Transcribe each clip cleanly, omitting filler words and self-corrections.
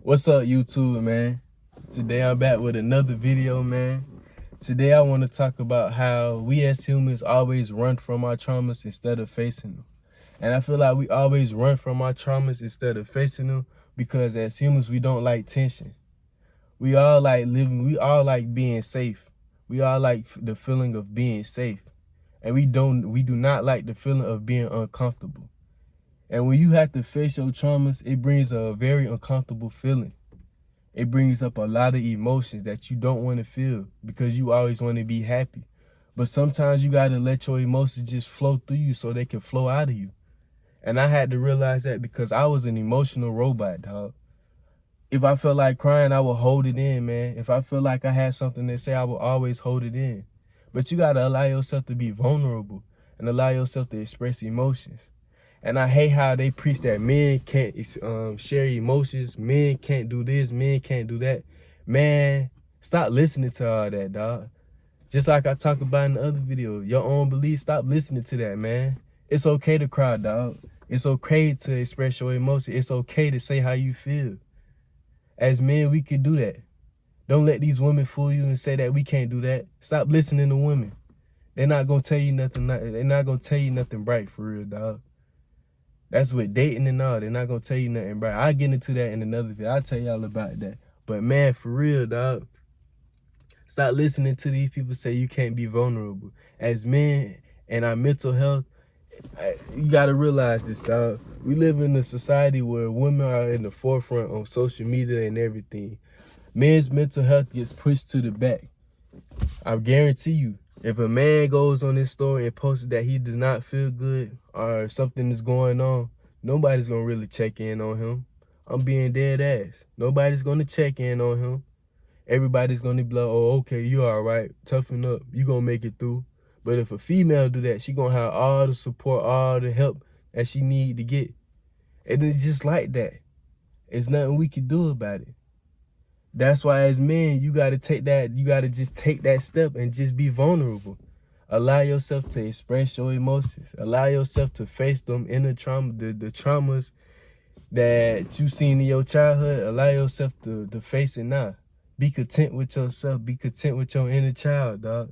What's up, YouTube, man? Today I'm back with another video, man. Today I want to talk about how we as humans always run from our traumas instead of facing them. And I feel like we always run from our traumas instead of facing them because as humans, we don't like tension. We all like living, we all like being safe. We all like the feeling of being safe. And we do not like the feeling of being uncomfortable. And when you have to face your traumas, it brings a very uncomfortable feeling. It brings up a lot of emotions that you don't want to feel because you always want to be happy. But sometimes you got to let your emotions just flow through you so they can flow out of you. And I had to realize that because I was an emotional robot, dog. If I felt like crying, I would hold it in, man. If I felt like I had something to say, I would always hold it in. But you got to allow yourself to be vulnerable and allow yourself to express emotions. And I hate how they preach that men can't share emotions, men can't do this, men can't do that. Man, stop listening to all that, dog. Just like I talked about in the other video, your own beliefs, stop listening to that, man. It's okay to cry, dog. It's okay to express your emotion. It's okay to say how you feel. As men, we can do that. Don't let these women fool you and say that we can't do that. Stop listening to women. They're not gonna tell you nothing. They're not gonna tell you nothing bright for real, dog. That's with dating and all. They're not gonna tell you nothing, bro. I'll get into that in another video. I'll tell y'all about that. But man, for real, dog. Stop listening to these people say you can't be vulnerable. As men and our mental health, you gotta realize this, dog. We live in a society where women are in the forefront on social media and everything. Men's mental health gets pushed to the back. I guarantee you, if a man goes on his story and posts that he does not feel good or something is going on, nobody's gonna really check in on him. I'm being dead ass. Nobody's gonna check in on him. Everybody's gonna be like, oh, okay, you all right. Toughen up. You gonna make it through. But if a female do that, she gonna have all the support, all the help that she need to get. And it's just like that. It's nothing we can do about it. That's why as men, you gotta just take that step and just be vulnerable. Allow yourself to express your emotions. Allow yourself to face them inner trauma, the traumas that you seen in your childhood. Allow yourself to face it now. Be content with yourself. Be content with your inner child, dog.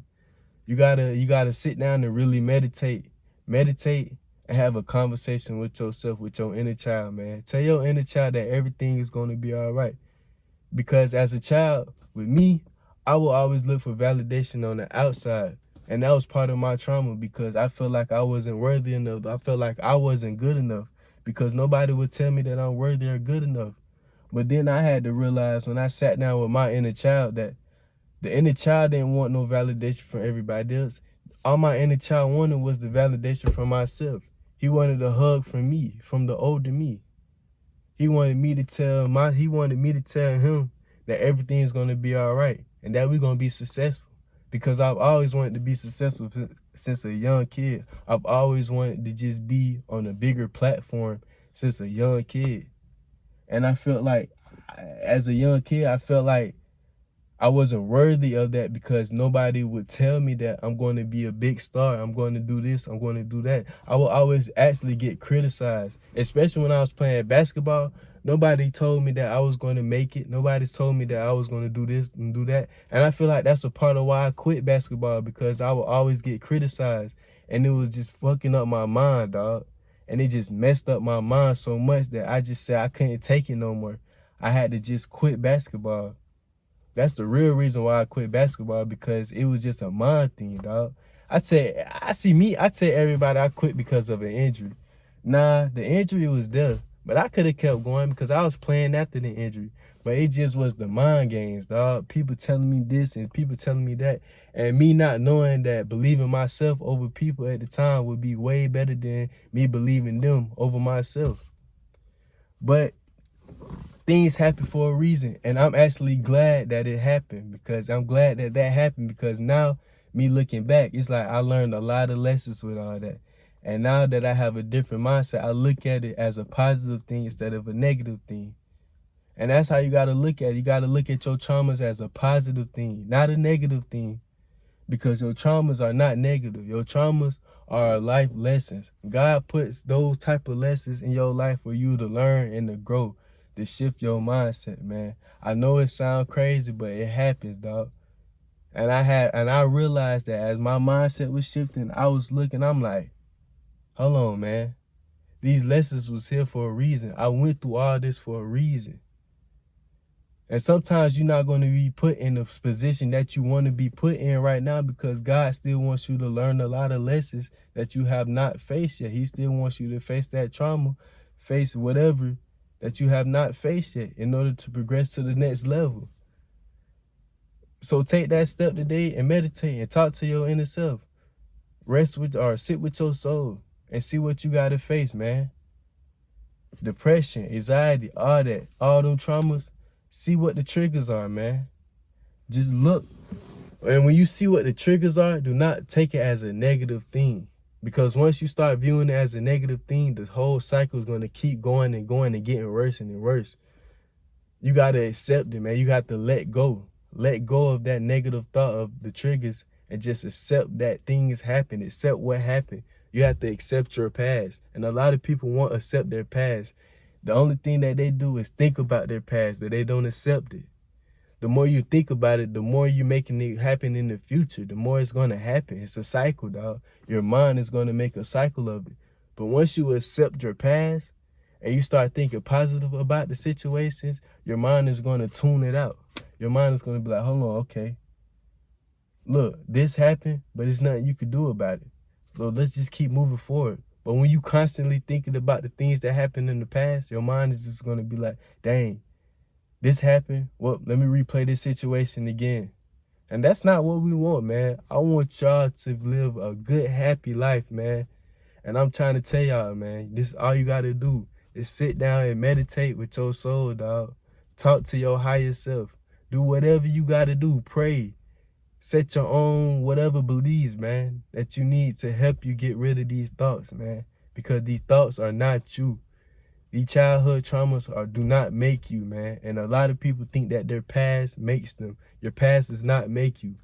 You gotta sit down and really meditate. Meditate and have a conversation with yourself, with your inner child, man. Tell your inner child that everything is gonna be all right. Because as a child, with me, I will always look for validation on the outside. And that was part of my trauma because I felt like I wasn't worthy enough. I felt like I wasn't good enough because nobody would tell me that I'm worthy or good enough. But then I had to realize when I sat down with my inner child that the inner child didn't want no validation from everybody else. All my inner child wanted was the validation from myself. He wanted a hug from me, from the older me. He wanted me to tell him that everything's gonna be all right and that we're gonna be successful. Because I've always wanted to be successful since a young kid. I've always wanted to just be on a bigger platform since a young kid. And I felt like, as a young kid, I felt like I wasn't worthy of that because nobody would tell me that I'm going to be a big star. I'm going to do this. I'm going to do that. I will always actually get criticized, especially when I was playing basketball. Nobody told me that I was going to make it. Nobody told me that I was going to do this and do that. And I feel like that's a part of why I quit basketball because I would always get criticized. And it was just fucking up my mind, dog. And it just messed up my mind so much that I just said I couldn't take it no more. I had to just quit basketball. That's the real reason why I quit basketball because it was just a mind thing, dog. I tell everybody I quit because of an injury. Nah, the injury was there, but I could have kept going because I was playing after the injury. But it just was the mind games, dog. People telling me this and people telling me that. And me not knowing that believing myself over people at the time would be way better than me believing them over myself. But things happen for a reason, and I'm actually glad that it happened because I'm glad that that happened because now me looking back, it's like I learned a lot of lessons with all that. And now that I have a different mindset, I look at it as a positive thing instead of a negative thing. And that's how you got to look at it. You got to look at your traumas as a positive thing, not a negative thing, because your traumas are not negative. Your traumas are life lessons. God puts those type of lessons in your life for you to learn and to grow. to shift your mindset, man. I know it sounds crazy, but it happens, dog. And I realized that as my mindset was shifting, I was looking, I'm like, hold on, man. These lessons was here for a reason. I went through all this for a reason. And sometimes you're not going to be put in the position that you want to be put in right now because God still wants you to learn a lot of lessons that you have not faced yet. He still wants you to face that trauma, face whatever that you have not faced yet in order to progress to the next level. So take that step today and meditate and talk to your inner self. Rest with or sit with your soul and see what you got to face, man. Depression, anxiety, all that, all them traumas. See what the triggers are, man. Just look. And when you see what the triggers are, do not take it as a negative thing. Because once you start viewing it as a negative thing, the whole cycle is going to keep going and going and getting worse and worse. You got to accept it, man. You got to let go. Let go of that negative thought of the triggers and just accept that things happen. Accept what happened. You have to accept your past. And a lot of people won't accept their past. The only thing that they do is think about their past, but they don't accept it. The more you think about it, the more you're making it happen in the future, the more it's going to happen. It's a cycle, dog. Your mind is going to make a cycle of it. But once you accept your past and you start thinking positive about the situations, your mind is going to tune it out. Your mind is going to be like, hold on, okay. Look, this happened, but there's nothing you can do about it. So let's just keep moving forward. But when you constantly thinking about the things that happened in the past, your mind is just going to be like, dang, this happened. Well, let me replay this situation again. And that's not what we want, man. I want y'all to live a good, happy life, man. And I'm trying to tell y'all, man, this is all you got to do is sit down and meditate with your soul, dog. Talk to your higher self. Do whatever you got to do. Pray. Set your own whatever beliefs, man, that you need to help you get rid of these thoughts, man. Because these thoughts are not you. These childhood traumas do not make you, man. And a lot of people think that their past makes them. Your past does not make you.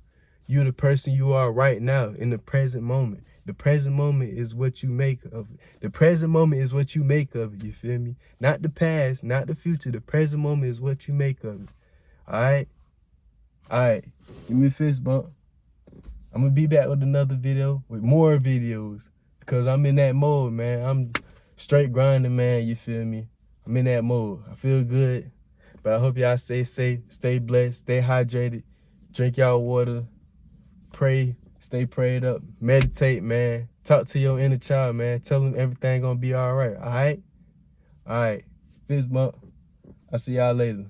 You're the person you are right now in the present moment. The present moment is what you make of it. The present moment is what you make of it, you feel me? Not the past, not the future. The present moment is what you make of it. All right? All right, give me a fist bump. I'm going to be back with another video, with more videos, because I'm in that mode, man. I'm straight grinding, man, you feel me? I'm in that mode. I feel good, but I hope y'all stay safe, stay blessed, stay hydrated, drink y'all water, pray, stay prayed up, meditate, man. Talk to your inner child, man. Tell them everything going to be all right, all right? All right, fist bump. I'll see y'all later.